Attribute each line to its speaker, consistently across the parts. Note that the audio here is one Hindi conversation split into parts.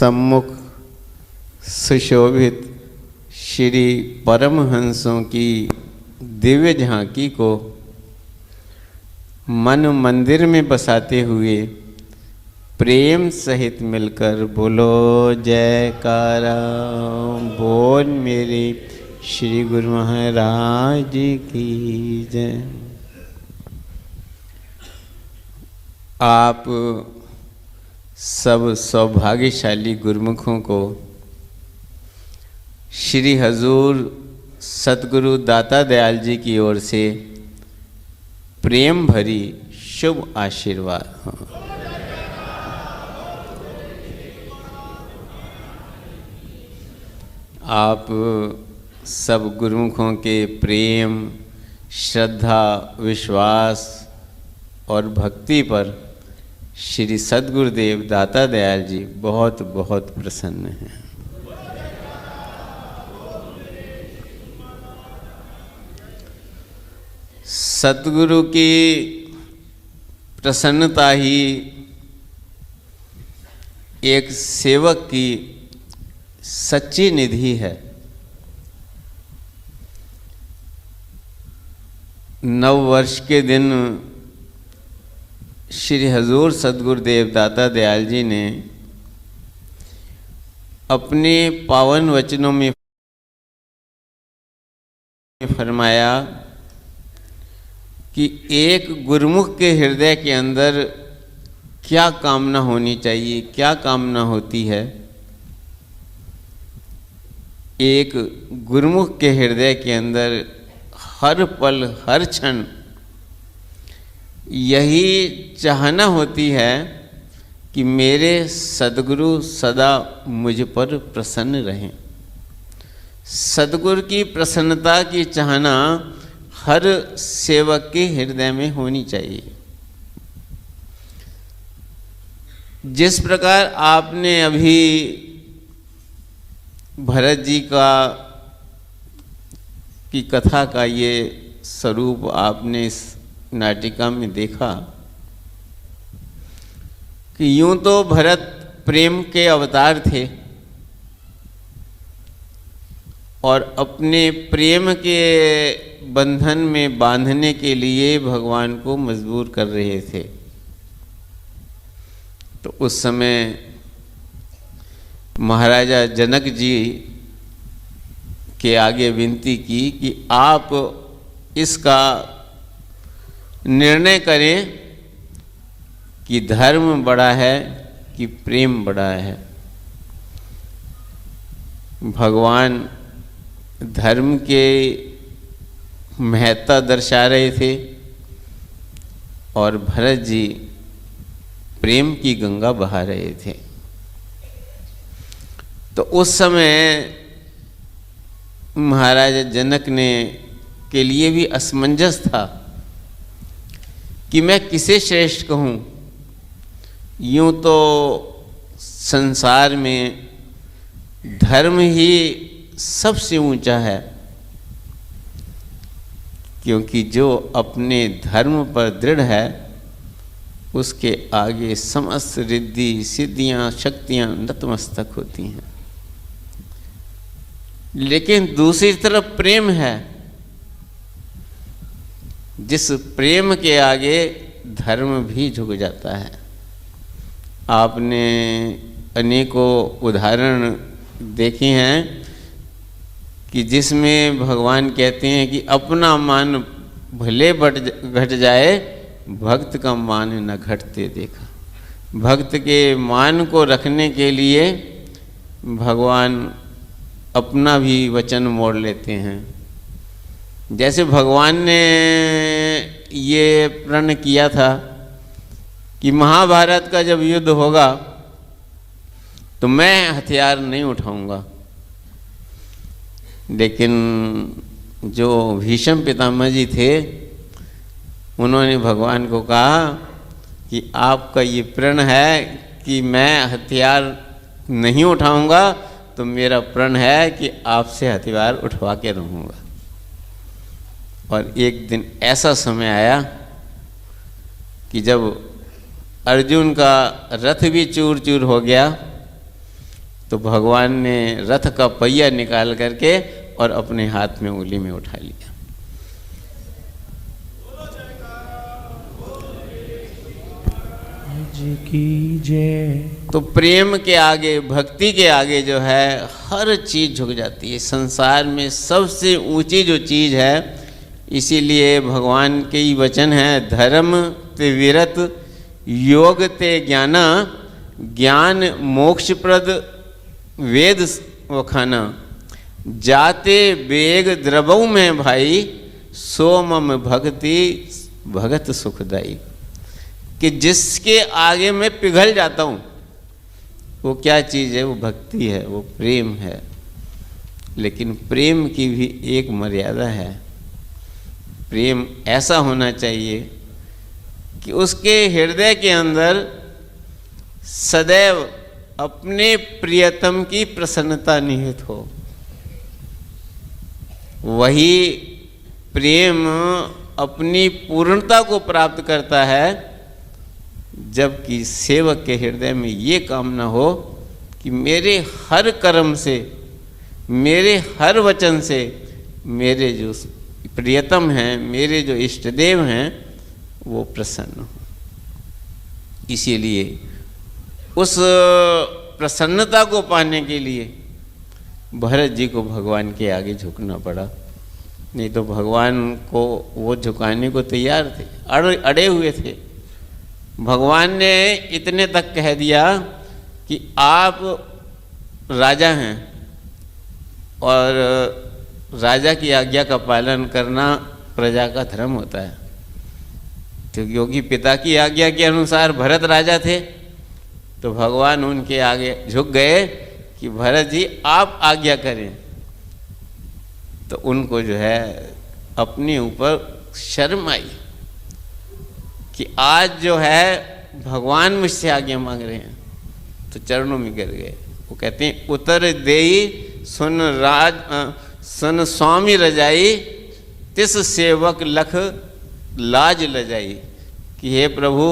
Speaker 1: सम्मुख सुशोभित श्री परमहंसों की दिव्य झांकी को मन मंदिर में बसाते हुए प्रेम सहित मिलकर बोलो जयकारा। बोल मेरे श्री गुरु महाराज की जय। आप सब सौभाग्यशाली गुरुमुखों को श्री हजूर सतगुरु दाता दयाल जी की ओर से प्रेम भरी शुभ आशीर्वाद हो। आप सब गुरुमुखों के प्रेम, श्रद्धा, विश्वास और भक्ति पर श्री सद्गुरुदेव दाता दयाल जी बहुत बहुत प्रसन्न हैं। सतगुरु की प्रसन्नता ही एक सेवक की सच्ची निधि है। नव वर्ष के दिन श्री हजूर सद्गुरुदेव दाता दयाल जी ने अपने पावन वचनों में फरमाया कि एक गुरुमुख के हृदय के अंदर क्या कामना होनी चाहिए, क्या कामना होती है। एक गुरुमुख के हृदय के अंदर हर पल हर क्षण यही चाहना होती है कि मेरे सद्गुरु सदा मुझ पर प्रसन्न रहें। सद्गुरु की प्रसन्नता की चाहना हर सेवक के हृदय में होनी चाहिए। जिस प्रकार आपने अभी भरत जी की कथा का ये स्वरूप आपने इस नाटिका में देखा कि यूं तो भरत प्रेम के अवतार थे और अपने प्रेम के बंधन में बांधने के लिए भगवान को मजबूर कर रहे थे। तो उस समय महाराजा जनक जी के आगे विनती की कि आप इसका निर्णय करें कि धर्म बड़ा है कि प्रेम बड़ा है। भगवान धर्म के महत्ता दर्शा रहे थे और भरत जी प्रेम की गंगा बहा रहे थे। तो उस समय महाराजा जनक ने के लिए भी असमंजस था कि मैं किसे श्रेष्ठ कहूँ। यूँ तो संसार में धर्म ही सबसे ऊंचा है, क्योंकि जो अपने धर्म पर दृढ़ है उसके आगे समस्त रिद्धि सिद्धियाँ शक्तियाँ नतमस्तक होती हैं। लेकिन दूसरी तरफ प्रेम है, जिस प्रेम के आगे धर्म भी झुक जाता है। आपने अनेकों उदाहरण देखे हैं कि जिसमें भगवान कहते हैं कि अपना मान भले घट जाए, भक्त का मान न घटते देखा। भक्त के मान को रखने के लिए भगवान अपना भी वचन मोड़ लेते हैं। जैसे भगवान ने ये प्रण किया था कि महाभारत का जब युद्ध होगा तो मैं हथियार नहीं उठाऊंगा, लेकिन जो भीष्म पितामह जी थे उन्होंने भगवान को कहा कि आपका ये प्रण है कि मैं हथियार नहीं उठाऊंगा, तो मेरा प्रण है कि आपसे हथियार उठवा के रहूँगा। और एक दिन ऐसा समय आया कि जब अर्जुन का रथ भी चूर चूर हो गया तो भगवान ने रथ का पहिया निकाल करके और अपने हाथ में उंगली में उठा लिया।
Speaker 2: की जय।
Speaker 1: तो प्रेम के आगे, भक्ति के आगे जो है हर चीज झुक जाती है। संसार में सबसे ऊंची जो चीज है, इसीलिए भगवान के ही वचन है, धर्म ते विरत योग ते ज्ञाना, ज्ञान मोक्षप्रद वेद वखाना, जाते बेग द्रवऊ में भाई, सो मम भक्ति भगत सुखदाई। कि जिसके आगे मैं पिघल जाता हूँ, वो क्या चीज़ है? वो भक्ति है, वो प्रेम है। लेकिन प्रेम की भी एक मर्यादा है। प्रेम ऐसा होना चाहिए कि उसके हृदय के अंदर सदैव अपने प्रियतम की प्रसन्नता निहित हो। वही प्रेम अपनी पूर्णता को प्राप्त करता है जबकि सेवक के हृदय में ये कामना हो कि मेरे हर कर्म से, मेरे हर वचन से मेरे जो प्रियतम हैं, मेरे जो इष्ट देव हैं, वो प्रसन्न हो। इसीलिए उस प्रसन्नता को पाने के लिए भरत जी को भगवान के आगे झुकना पड़ा। नहीं तो भगवान को वो झुकाने को तैयार थे, अड़े हुए थे। भगवान ने इतने तक कह दिया कि आप राजा हैं और राजा की आज्ञा का पालन करना प्रजा का धर्म होता है। तो क्योंकि पिता की आज्ञा के अनुसार भरत राजा थे, तो भगवान उनके आगे झुक गए कि भरत जी आप आज्ञा करें। तो उनको जो है अपने ऊपर शर्म आई कि आज जो है भगवान मुझसे आज्ञा मांग रहे हैं, तो चरणों में गिर गए। वो कहते हैं उतर देई सुन स्वामी रजाई, तिस सेवक लख लाज लजाई। कि हे प्रभु,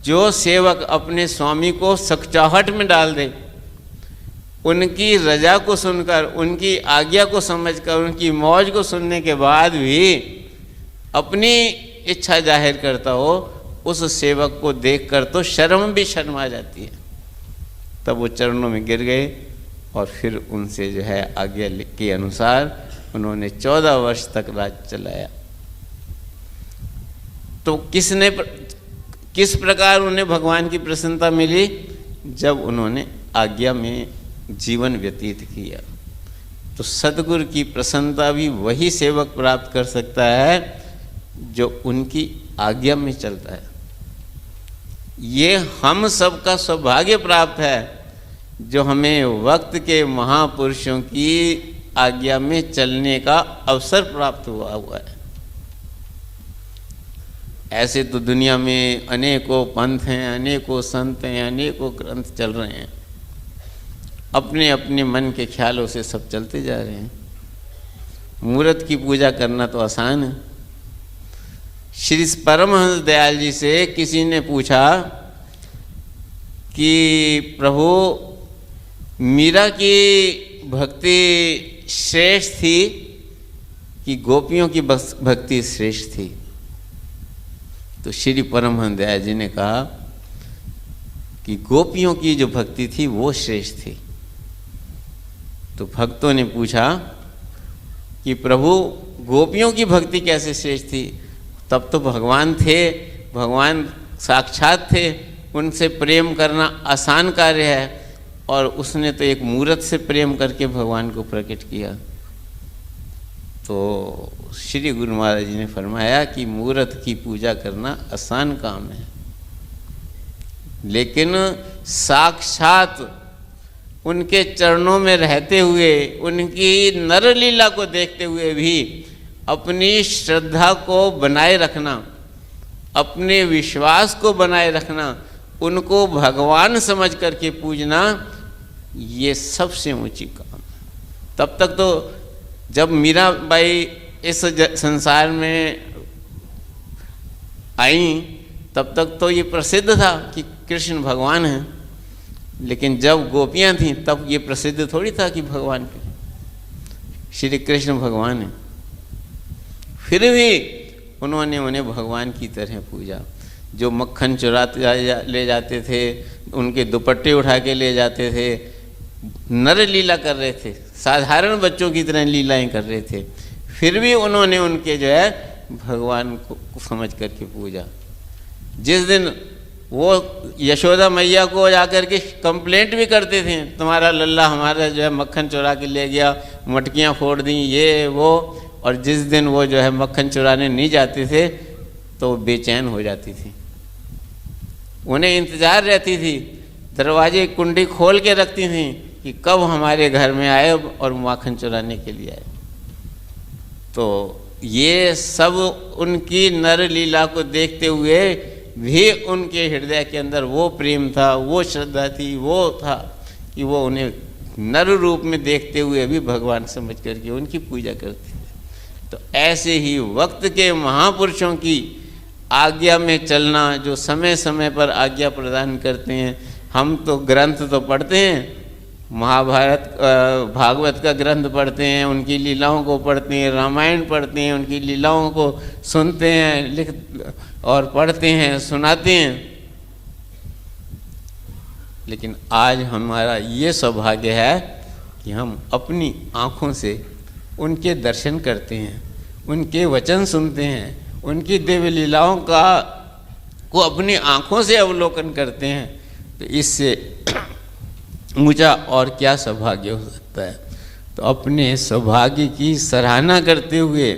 Speaker 1: जो सेवक अपने स्वामी को सकचाहट में डाल दे, उनकी रजा को सुनकर, उनकी आज्ञा को समझकर, उनकी मौज को सुनने के बाद भी अपनी इच्छा जाहिर करता हो, उस सेवक को देखकर तो शर्म भी शर्म आ जाती है। तब वो चरणों में गिर गए और फिर उनसे जो है आज्ञा के अनुसार उन्होंने 14 वर्ष तक राज चलाया। तो किस प्रकार उन्हें भगवान की प्रसन्नता मिली? जब उन्होंने आज्ञा में जीवन व्यतीत किया। तो सद्गुरु की प्रसन्नता भी वही सेवक प्राप्त कर सकता है जो उनकी आज्ञा में चलता है। ये हम सबका सौभाग्य प्राप्त है जो हमें वक्त के महापुरुषों की आज्ञा में चलने का अवसर प्राप्त हुआ है। ऐसे तो दुनिया में अनेकों पंथ हैं, अनेकों संत हैं, अनेकों ग्रंथ चल रहे हैं। अपने अपने मन के ख्यालों से सब चलते जा रहे हैं। मूर्त की पूजा करना तो आसान है। श्री परमहंस दयाल जी से किसी ने पूछा कि प्रभु, मीरा की भक्ति श्रेष्ठ थी कि गोपियों की भक्ति श्रेष्ठ थी? तो श्री परमहंस दयाल जी ने कहा कि गोपियों की जो भक्ति थी वो श्रेष्ठ थी। तो भक्तों ने पूछा कि प्रभु, गोपियों की भक्ति कैसे श्रेष्ठ थी? तब तो भगवान थे, भगवान साक्षात थे, उनसे प्रेम करना आसान कार्य है, और उसने तो एक मूर्त से प्रेम करके भगवान को प्रकट किया। तो श्री गुरु महाराज जी ने फरमाया कि मूर्त की पूजा करना आसान काम है, लेकिन साक्षात उनके चरणों में रहते हुए, उनकी नरलीला को देखते हुए भी अपनी श्रद्धा को बनाए रखना, अपने विश्वास को बनाए रखना, उनको भगवान समझ करके पूजना, ये सबसे ऊंची काम। तब तक तो जब मीराबाई इस संसार में आई, तब तक तो ये प्रसिद्ध था कि कृष्ण भगवान हैं, लेकिन जब गोपियाँ थीं तब ये प्रसिद्ध थोड़ी था कि भगवान श्री कृष्ण भगवान है। फिर भी उन्होंने उन्हें भगवान की तरह पूजा। जो मक्खन चुराते ले जाते थे, उनके दुपट्टे उठा के ले जाते थे, नर लीला कर रहे थे, साधारण बच्चों की तरह लीलाएं कर रहे थे, फिर भी उन्होंने उनके जो है भगवान को समझ करके पूजा। जिस दिन वो यशोदा मैया को जाकर के कंप्लेंट भी करते थे, तुम्हारा लल्ला हमारा जो है मक्खन चुरा के ले गया, मटकियाँ फोड़ दी, ये वो, और जिस दिन वो जो है मक्खन चुराने नहीं जाते थे तो बेचैन हो जाती थी। उन्हें इंतज़ार रहती थी, दरवाजे कुंडी खोल के रखती थी कि कब हमारे घर में आए और मक्खन चुराने के लिए आए। तो ये सब उनकी नर लीला को देखते हुए भी उनके हृदय के अंदर वो प्रेम था, वो श्रद्धा थी, वो था कि वो उन्हें नर रूप में देखते हुए भी भगवान समझ करके उनकी पूजा करते थे। तो ऐसे ही वक्त के महापुरुषों की आज्ञा में चलना, जो समय समय पर आज्ञा प्रदान करते हैं। हम तो ग्रंथ तो पढ़ते हैं, महाभारत भागवत का ग्रंथ पढ़ते हैं, उनकी लीलाओं को पढ़ते हैं, रामायण पढ़ते हैं, उनकी लीलाओं को सुनते हैं, लिख और पढ़ते हैं, सुनाते हैं। लेकिन आज हमारा ये सौभाग्य है कि हम अपनी आँखों से उनके दर्शन करते हैं, उनके वचन सुनते हैं, उनकी दिव्य लीलाओं को अपनी आँखों से अवलोकन करते हैं। तो इससे ऊंचा और क्या सौभाग्य हो सकता है। तो अपने सौभाग्य की सराहना करते हुए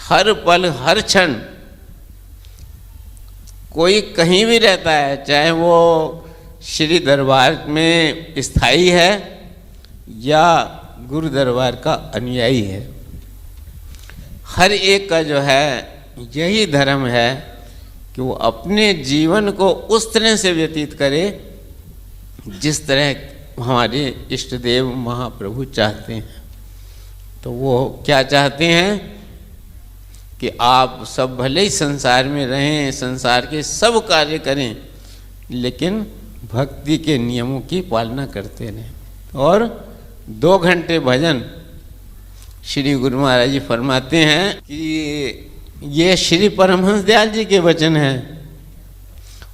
Speaker 1: हर पल हर क्षण, कोई कहीं भी रहता है, चाहे वो श्री दरबार में स्थायी है या गुरु दरबार का अनुयायी है, हर एक का जो है यही धर्म है कि वो अपने जीवन को उस तरह से व्यतीत करे जिस तरह हमारे इष्ट देव महाप्रभु चाहते हैं। तो वो क्या चाहते हैं कि आप सब भले ही संसार में रहें, संसार के सब कार्य करें, लेकिन भक्ति के नियमों की पालना करते रहें। और 2 घंटे भजन, श्री गुरु महाराज जी फरमाते हैं कि ये श्री परमहंस दयाल जी के वचन हैं।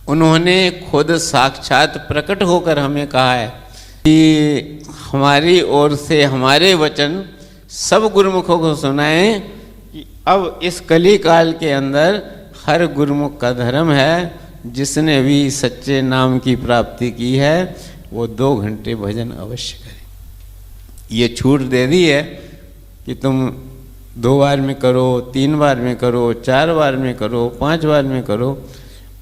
Speaker 1: उन्होंने खुद साक्षात प्रकट होकर हमें कहा है कि हमारी ओर से हमारे वचन सब गुरुमुखों को सुनाएं कि अब इस कली काल के अंदर हर गुरुमुख का धर्म है, जिसने भी सच्चे नाम की प्राप्ति की है वो 2 घंटे भजन अवश्य करें। ये छूट दे दी है कि तुम 2 बार में करो, 3 बार में करो, 4 बार में करो, 5 बार में करो।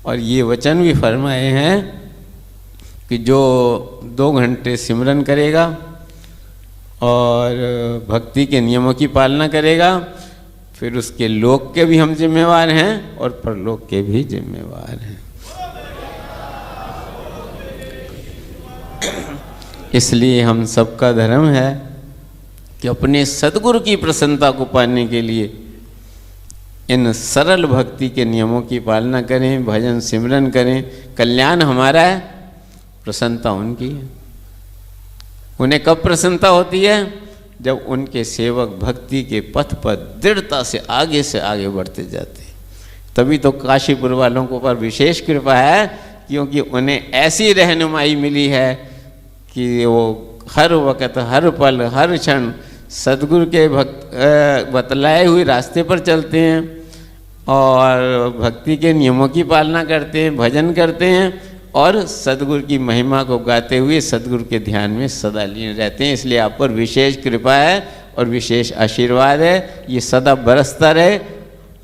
Speaker 1: और ये वचन भी फरमाए हैं कि जो 2 घंटे सिमरन करेगा और भक्ति के नियमों की पालना करेगा, फिर उसके लोक के भी हम जिम्मेवार हैं और परलोक के भी जिम्मेवार हैं। इसलिए हम सबका धर्म है कि अपने सद्गुरु की प्रसन्नता को पाने के लिए इन सरल भक्ति के नियमों की पालना करें, भजन सिमरन करें। कल्याण हमारा है, प्रसन्नता उनकी है। उन्हें कब प्रसन्नता होती है? जब उनके सेवक भक्ति के पथ पर दृढ़ता से आगे बढ़ते जाते हैं। तभी तो काशीपुर वालों को पर विशेष कृपा है, क्योंकि उन्हें ऐसी रहनुमाई मिली है कि वो हर वक्त, हर पल, हर क्षण सद्गुरु के बतलाए हुए रास्ते पर चलते हैं और भक्ति के नियमों की पालना करते हैं, भजन करते हैं और सद्गुरु की महिमा को गाते हुए सद्गुरु के ध्यान में सदा लीन रहते हैं। इसलिए आप पर विशेष कृपा है और विशेष आशीर्वाद है। ये सदा बरसता रहे,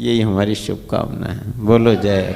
Speaker 1: यही हमारी शुभकामना है। बोलो जय।